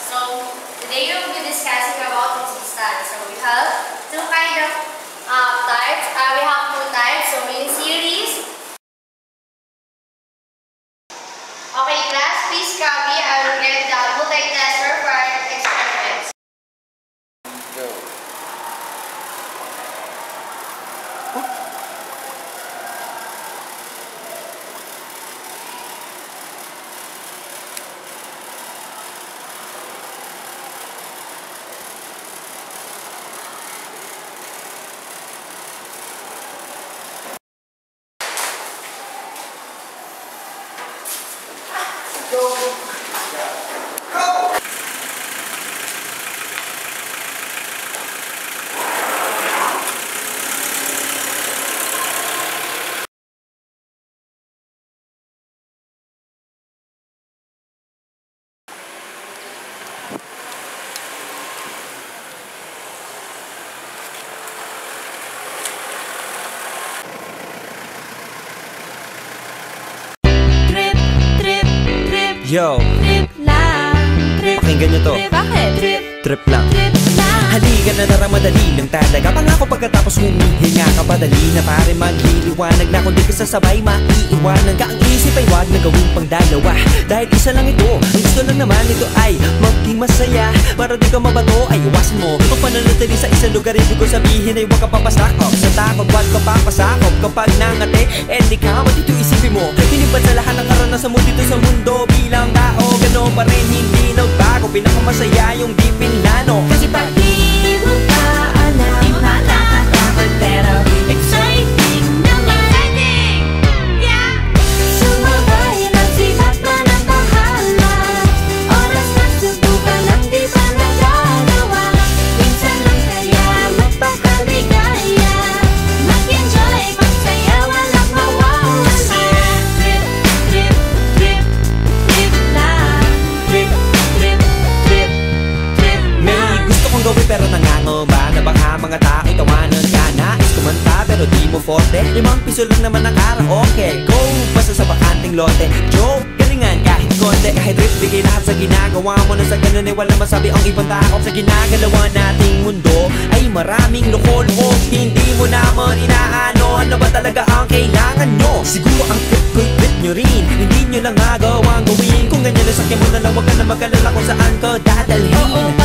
So today we will be discussing about resistance. So we have two kind of types. We have two types. So mini series. Okay, class, please copy. I will get the multi-tester for our experiments. Go. Yo, Trip lang, trip, pakinggan nyo to. trip, bakit? Trip, Trip lang. trip lang. Halika na tara, madali lang talaga. Pangako pagkatapos humihinga ka, padali na pare magliliwanag na. Kung di ka sasabay, maiiwanan ka. Ang isip ay wag na gawing pang dalawa, dahil isa lang ito. Ang gusto lang naman ito ay maging masaya. Para di ka mabato, ay iwasan mo ang pananatili sa isang lugar. Ibig ko sabihin ay huwag ka papasakop sa takot, wag ka papasakop. Kapag nangate, di ka dito isipin mo. Hinibad sa lahat ng karanasan mo dito sa mundo. Bilang tao, gano'n pa rin, hindi nagbago. Pinakamasaya yung di pinlano. Kasi pag di mo pa alam, di mo nakakatakot, pero exciting naman. Exciting! Yeah! Sumabay lang sibat na ng bahala. Oras na subukan ang di pa nagagawa. Minsan lang kaya magpakaligaya. Mag-enjoy, magsaya, walang mawawala. Trip, trip, trip, trip lang. Trip, trip, trip, trip lang. May gusto kong gawin pero nangangamba na baka mga tao'y tawanan ka. Nais kumanta pero di mo forte. 5 piso lang naman ang karaoke. Go! Basta sa bakanting lote. Joke! Galingan kahit konti. Kahit rip, bigay lahat sa ginagawa mo. Na sa ganun ay wala masabi ang ibang tao. Sa ginagalawa nating mundo ay maraming loko-loko. Hindi mo naman inaano. Ano ba talaga ang kailangan nyo? Siguro ang trip ko'y trip nyo rin. Hindi nyo lang magawang gawin. Kung ganyan na sakyan mo na lang, wag ka na mag-alala kung saan ka dadalhin.